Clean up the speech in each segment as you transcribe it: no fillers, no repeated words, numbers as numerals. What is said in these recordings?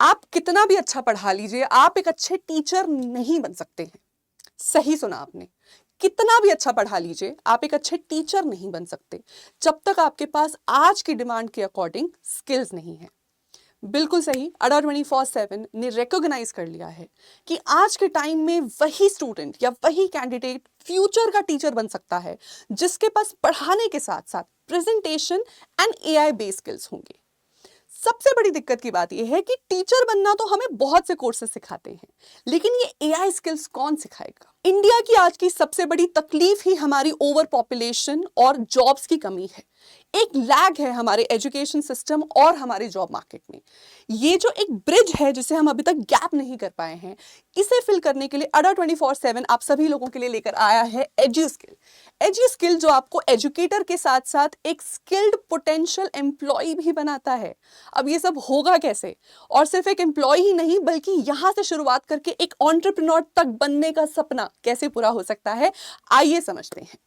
आप कितना भी अच्छा पढ़ा लीजिए, आप एक अच्छे टीचर नहीं बन सकते हैं। सही सुना आपने। कितना भी अच्छा पढ़ा लीजिए, आप एक अच्छे टीचर नहीं बन सकते जब तक आपके पास आज की डिमांड के अकॉर्डिंग स्किल्स नहीं है। बिल्कुल सही। अडा 24/7 ने रिकॉग्नाइज कर लिया है कि आज के टाइम में वही स्टूडेंट या वही कैंडिडेट फ्यूचर का टीचर बन सकता है जिसके पास पढ़ाने के साथ साथ presentation and AI based skills होंगे। सबसे बड़ी दिक्कत की बात यह है कि टीचर बनना तो हमें बहुत से कोर्सेज सिखाते हैं, लेकिन ये एआई स्किल्स कौन सिखाएगा? इंडिया की आज की सबसे बड़ी तकलीफ ही हमारी ओवर पॉपुलेशन और जॉब्स की कमी है। एक लैग है हमारे एजुकेशन सिस्टम और हमारे जॉब मार्केट में। ये जो एक ब्रिज है जिसे हम अभी तक गैप नहीं कर पाए हैं, इसे फिल करने के लिए अडा 24/7 आप सभी लोगों के लिए लेकर आया है एज्यू स्किल। एज्यू स्किल जो आपको एजुकेटर के साथ साथ एक स्किल्ड पोटेंशियल एम्प्लॉय भी बनाता है। अब ये सब होगा कैसे? और सिर्फ एक एम्प्लॉय ही नहीं बल्कि यहां से शुरुआत करके एक एंटरप्रेन्योर तक बनने का सपना कैसे पूरा हो सकता है, आइए समझते हैं।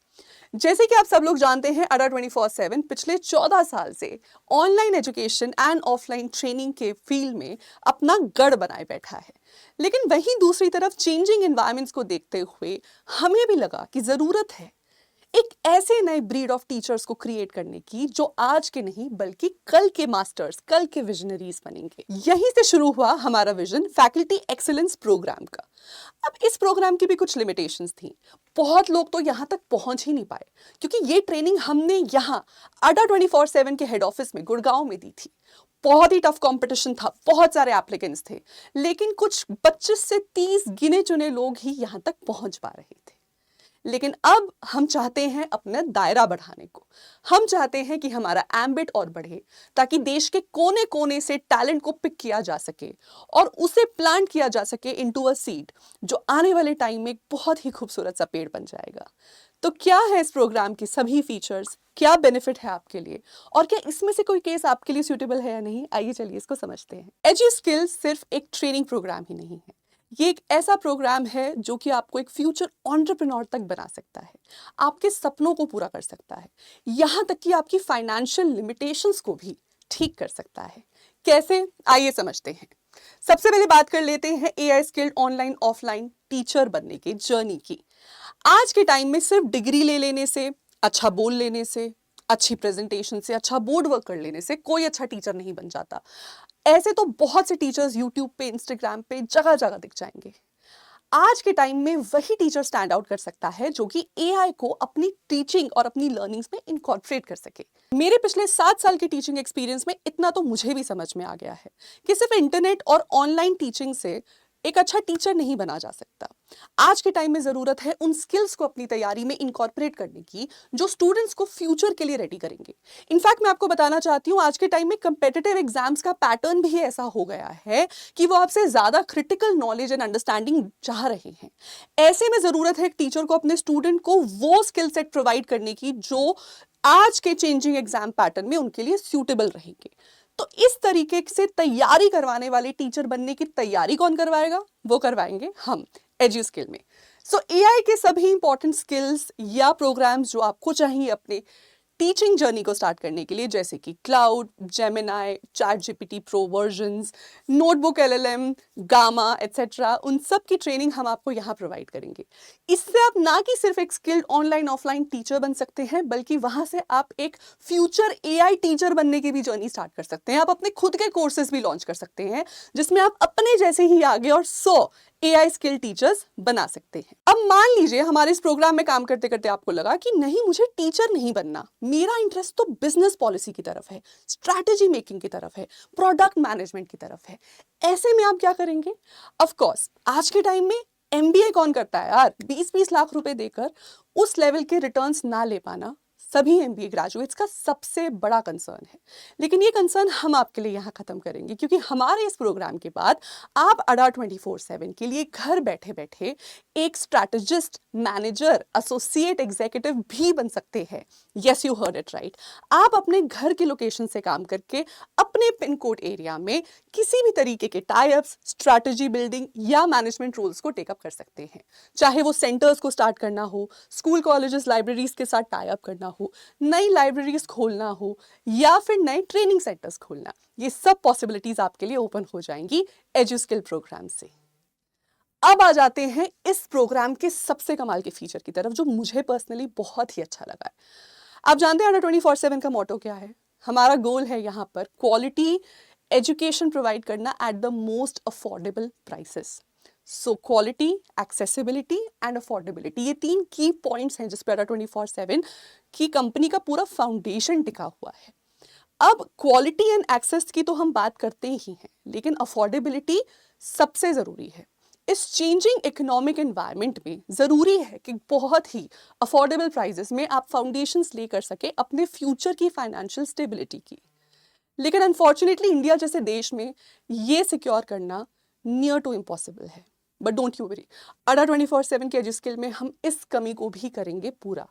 जैसे कि आप सब लोग जानते हैं, अडा 24/7 पिछले 14 साल से online education and offline training के फील्ड में अपना गढ़ बनाए बैठा है। लेकिन वहीं दूसरी तरफ चेंजिंग एनवायरमेंट्स को देखते हुए हमें भी लगा कि जरूरत है एक ऐसे नए ब्रीड ऑफ टीचर्स को क्रिएट करने की जो आज के नहीं बल्कि कल के मास्टर्स, कल के विजनरीज बनेंगे। यहीं से शुरू हुआ हमारा विजन फैकल्टी एक्सीलेंस प्रोग्राम का। अब इस प्रोग्राम की भी कुछ लिमिटेशंस थी। बहुत लोग तो यहाँ तक पहुंच ही नहीं पाए क्योंकि ये ट्रेनिंग हमने यहाँ अडा 24/7 के हेड ऑफिस में गुड़गांव में दी थी। बहुत ही टफ कंपटीशन था, बहुत सारे एप्लीकेंट्स थे, लेकिन कुछ 25 से 30 गिने चुने लोग ही यहाँ तक पहुंच पा रहे थे। लेकिन अब हम चाहते हैं अपना दायरा बढ़ाने को। हम चाहते हैं कि हमारा एम्बिट और बढ़े ताकि देश के कोने कोने से टैलेंट को पिक किया जा सके और उसे प्लांट किया जा सके इनटू अ सीड जो आने वाले टाइम में एक बहुत ही खूबसूरत सा पेड़ बन जाएगा। तो क्या है इस प्रोग्राम के सभी फीचर्स, क्या बेनिफिट है आपके लिए और क्या इसमें से कोई केस आपके लिए सूटेबल है या नहीं, आइए चलिए इसको समझते हैं। एज्यू स्किल्स सिर्फ एक ट्रेनिंग प्रोग्राम ही नहीं है, ये एक ऐसा प्रोग्राम है जो कि आपको एक फ्यूचर एंटरप्रेन्योर तक बना सकता है, आपके सपनों को पूरा कर सकता है, यहाँ तक कि आपकी फाइनेंशियल लिमिटेशंस को भी ठीक कर सकता है। कैसे, आइए समझते हैं। सबसे पहले बात कर लेते हैं AI skilled online offline teacher बनने की जर्नी की। आज के टाइम में सिर्फ डिग्री ले लेने से, अच्छा बोल लेने से, अच्छी प्रेजेंटेशन से, अच्छा बोर्ड वर्क कर लेने से कोई अच्छा टीचर नहीं बन जाता। ऐसे तो बहुत से टीचर्स यूट्यूब पे, इंस्टाग्राम पे जगह जगह दिख जाएंगे। आज के टाइम में वही टीचर स्टैंड आउट कर सकता है जो कि एआई को अपनी टीचिंग और अपनी लर्निंग्स में इनकॉर्पोरेट कर सके। मेरे पिछले 7 साल के टीचिंग एक्सपीरियंस में इतना तो मुझे भी समझ में आ गया है कि सिर्फ इंटरनेट और ऑनलाइन टीचिंग से एक अच्छा टीचर नहीं बना जा सकता। आज के टाइम में जरूरत है उन स्किल्स को अपनी तैयारी में इनकॉर्पोरेट करने की जो स्टूडेंट्स को फ्यूचर के लिए रेडी करेंगे। इनफैक्ट मैं आपको बताना चाहती हूं, आज के टाइम में कंपेटिटिव एग्जाम्स का पैटर्न भी ऐसा हो गया है कि वो आपसे ज्यादा क्रिटिकल नॉलेज एंड अंडरस्टैंडिंग चाह रहे हैं। ऐसे में जरूरत है एक टीचर को अपने स्टूडेंट को वो स्किल सेट प्रोवाइड करने की जो आज के चेंजिंग एग्जाम पैटर्न में उनके लिए सूटेबल रहेंगे। तो इस तरीके से तैयारी करवाने वाले टीचर बनने की तैयारी कौन करवाएगा? वो करवाएंगे हम एज्यू स्किल में। सो एआई के सभी इंपॉर्टेंट स्किल्स या प्रोग्राम्स जो आपको चाहिए अपने टीचिंग जर्नी को स्टार्ट करने के लिए, जैसे कि cloud, Gemini, chat GPT pro versions, notebook LLM, gamma etcetera, उन सब की ट्रेनिंग हम आपको यहाँ प्रोवाइड करेंगे। इससे आप ना कि सिर्फ एक स्किल्ड ऑनलाइन ऑफलाइन टीचर बन सकते हैं बल्कि वहां से आप एक फ्यूचर एआई टीचर बनने की भी जर्नी स्टार्ट कर सकते हैं। आप अपने खुद के कोर्सेज भी लॉन्च कर सकते हैं जिसमें आप अपने जैसे ही आगे और 100 एआई स्किल टीचर्स बना सकते हैं। अब मान लीजिए हमारे इस प्रोग्राम में काम करते करते आपको लगा कि नहीं, मुझे टीचर नहीं बनना, मेरा इंटरेस्ट तो बिजनेस पॉलिसी की तरफ है, स्ट्रैटेजी मेकिंग की तरफ है, प्रोडक्ट मैनेजमेंट की तरफ है। ऐसे में आप क्या करेंगे? ऑफ कोर्स आज के टाइम में एमबीए कौन करता है यार? 20-20 लाख रुपए देकर उस लेवल के रिटर्न्स ना ले पाना सभी एमबीए ग्रेजुएट्स का सबसे बड़ा कंसर्न है। लेकिन ये कंसर्न हम आपके लिए यहाँ खत्म करेंगे क्योंकि हमारे इस प्रोग्राम के बाद आप अडा 24/7 के लिए घर बैठे बैठे एक स्ट्रैटेजिस्ट, मैनेजर, एसोसिएट एग्जीक्यूटिव भी बन सकते हैं। Yes, you heard it right. आप अपने घर के लोकेशन से काम करके अपने पिन कोड एरिया में किसी भी तरीके के टाई अप्स, स्ट्रैटेजी बिल्डिंग या मैनेजमेंट रोल्स को टेकअप कर सकते हैं। चाहे वो सेंटर्स को स्टार्ट करना हो, स्कूल कॉलेजेस लाइब्रेरीज के साथ टाई अप करना हो, हो, नई लाइब्रेरीज खोलना हो या फिर नए ट्रेनिंग सेंटर्स खोलना, ये सब पॉसिबिलिटीज आपके लिए ओपन हो जाएंगी एजुस्किल प्रोग्राम से। अब आ जाते हैं इस प्रोग्राम के सबसे कमाल के फीचर की तरफ, जो मुझे पर्सनली बहुत ही अच्छा लगा है। आप जानते हैं अंडर 24/7 का मोटो क्या है? हमारा गोल है यहाँ पर क्वालिटी एजुकेशन प्रोवाइड करना at the most affordable prices. So quality, accessibility and affordability, ये 3 की पॉइंट्स हैं जिस पर अंडर 24/7 की कंपनी का पूरा फाउंडेशन टिका हुआ है। अब क्वालिटी एंड एक्सेस की तो हम बात करते ही हैं, लेकिन अफोर्डेबिलिटी सबसे ज़रूरी है। इस चेंजिंग इकोनॉमिक एनवायरनमेंट में ज़रूरी है कि बहुत ही अफोर्डेबल प्राइसेस में आप फाउंडेशंस ले कर सके अपने फ्यूचर की फाइनेंशियल स्टेबिलिटी की। लेकिन अनफॉर्चुनेटली इंडिया जैसे देश में ये सिक्योर करना नियर टू इम्पॉसिबल है। But don't you worry, under 24/7 के एजुस्किल में हम इस कमी को भी करेंगे पूरा।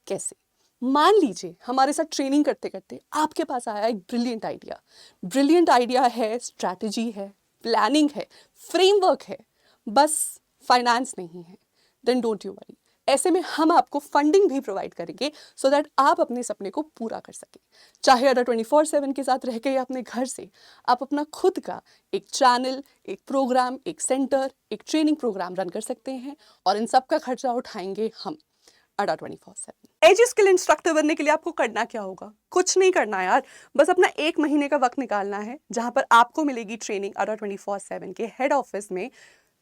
कैसे? मान लीजिए हमारे साथ ट्रेनिंग करते करते आपके पास आया एक ब्रिलियंट आइडिया। ब्रिलियंट आइडिया है, स्ट्रैटेजी है, प्लानिंग है, फ्रेमवर्क है, बस फाइनेंस नहीं है। देन डोंट यू वरी, ऐसे में हम आपको फंडिंग भी प्रोवाइड करेंगे सो दैट आप अपने सपने को पूरा कर सकें। चाहे अंडर 24/7 के साथ रह के या अपने घर से आप अपना खुद का एक चैनल, एक प्रोग्राम, एक सेंटर, एक ट्रेनिंग प्रोग्राम रन कर सकते हैं, और इन सब का खर्चा उठाएंगे हम अंडर 24/7। एजुस्किल इंस्ट्रक्टर बनने के लिए आपको करना क्या होगा? कुछ नहीं करना यार, बस अपना 1 महीने का वक्त निकालना है, जहां पर आपको मिलेगी ट्रेनिंग अंडर 24/7 के हेड ऑफिस में,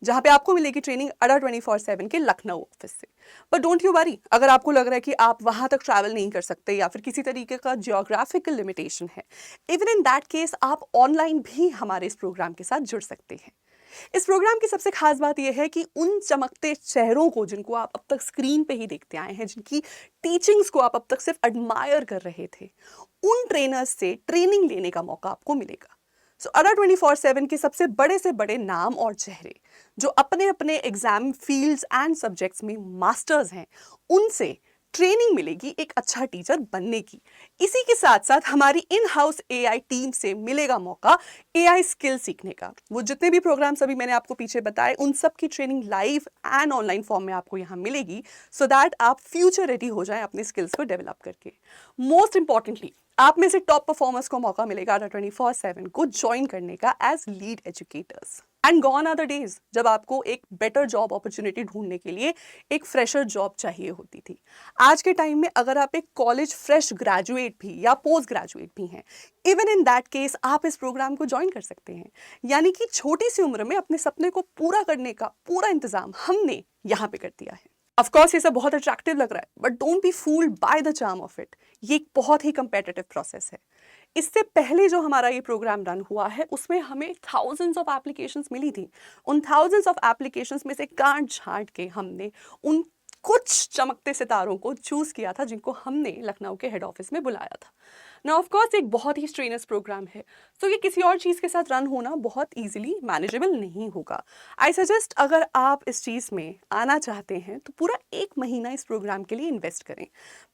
जहां पे आपको मिलेगी ट्रेनिंग अंडर 24/7 के लखनऊ ऑफिस से। बट डोंट यू वरी, अगर आपको लग रहा है कि आप वहां तक ट्रैवल नहीं कर सकते या फिर किसी तरीके का जियोग्राफिकल लिमिटेशन है, इवन इन दैट केस आप ऑनलाइन भी हमारे इस प्रोग्राम के साथ जुड़ सकते हैं। इस प्रोग्राम की सबसे खास बात यह है कि उन चमकते चेहरों को जिनको आप अब तक स्क्रीन पे ही देखते आए हैं, जिनकी टीचिंग्स को आप अब तक सिर्फ एडमायर कर रहे थे, उन ट्रेनर्स से ट्रेनिंग लेने का मौका आपको मिलेगा। सो अंडर 24/7 के सबसे बड़े से बड़े नाम और चेहरे जो अपने अपने एग्जाम फील्ड्स एंड सब्जेक्ट्स में मास्टर्स हैं, उनसे ट्रेनिंग मिलेगी एक अच्छा टीचर बनने की। इसी के साथ साथ हमारी इन हाउस एआई टीम से मिलेगा मौका एआई स्किल सीखने का। वो जितने भी प्रोग्राम्स अभी मैंने आपको पीछे बताए, उन सब की training live and online form में आपको यहाँ मिलेगी, सो दैट आप फ्यूचर रेडी हो जाएं अपने स्किल्स को डेवलप करके। मोस्ट इंपॉर्टेंटली, आप में से टॉप परफॉर्मर्स को मौका मिलेगा अंडर 24/7 को ज्वाइन करने का as lead educators. And gone are the days जब आपको एक बेटर जॉब अपॉर्चुनिटी ढूंढने के लिए एक फ्रेशर जॉब चाहिए होती थी। आज के टाइम में अगर आप एक कॉलेज फ्रेश ग्रेजुएट भी या पोस्ट ग्रेजुएट भी हैं, इवन इन दैट केस आप इस प्रोग्राम को ज्वाइन कर सकते हैं। यानी कि छोटी सी उम्र में अपने सपने को पूरा करने का पूरा इंतजाम हमने यहाँ पे कर दिया है। ऑफ कोर्स ये सब बहुत अट्रैक्टिव लग रहा है, but don't be fooled by the charm of it. ये एक बहुत ही कंपेटिटिव प्रोसेस है। इससे पहले जो हमारा ये प्रोग्राम रन हुआ है, उसमें हमें थाउजेंड्स ऑफ एप्लीकेशंस मिली थी। उन थाउजेंड्स ऑफ एप्लीकेशंस में से काट छांट के हमने उन कुछ चमकते सितारों को चूज किया था जिनको हमने लखनऊ के हेड ऑफिस में बुलाया था। ना ऑफ कोर्स एक बहुत ही स्ट्रेनस प्रोग्राम है, तो ये किसी और चीज़ के साथ रन होना बहुत इजीली मैनेजेबल नहीं होगा। आई सजेस्ट अगर आप इस चीज़ में आना चाहते हैं तो पूरा 1 महीना इस प्रोग्राम के लिए इन्वेस्ट करें,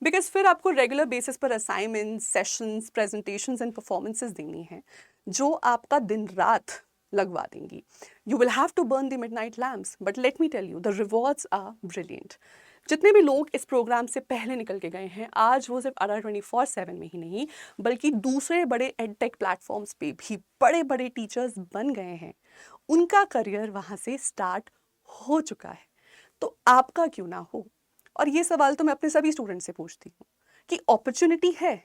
बिकॉज फिर आपको रेगुलर बेसिस पर assignments, sessions, presentations and performances देनी है जो आपका दिन रात लगवा देंगी। You will have to burn the midnight lamps, but let me tell you the rewards are brilliant. जितने भी लोग इस प्रोग्राम से पहले निकल के गए हैं, आज वो सिर्फ अंडर 24/7 में ही नहीं बल्कि दूसरे बड़े एडटेक प्लेटफॉर्म्स पे भी बड़े बड़े टीचर्स बन गए हैं। उनका करियर वहाँ से स्टार्ट हो चुका है, तो आपका क्यों ना हो? और ये सवाल तो मैं अपने सभी स्टूडेंट से पूछती हूँ कि अपॉर्चुनिटी है,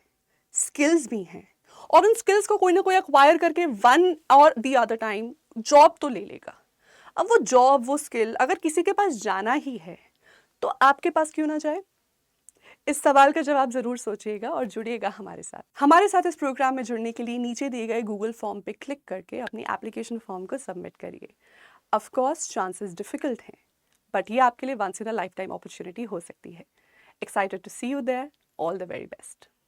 स्किल्स भी हैं, और उन स्किल्स को कोई ना कोई एक्वायर करके वन और द अदर टाइम जॉब तो ले लेगा। अब वो जॉब, वो स्किल अगर किसी के पास जाना ही है तो आपके पास क्यों ना जाए? इस सवाल का जवाब जरूर सोचिएगा और जुड़िएगा हमारे साथ। हमारे साथ इस प्रोग्राम में जुड़ने के लिए नीचे दिए गए गूगल फॉर्म पे क्लिक करके अपनी एप्लीकेशन फॉर्म को सबमिट करिए। ऑफ कोर्स चांसेस डिफिकल्ट हैं, बट ये आपके लिए once in a life time opportunity हो सकती है। Excited to see you there. All the very best.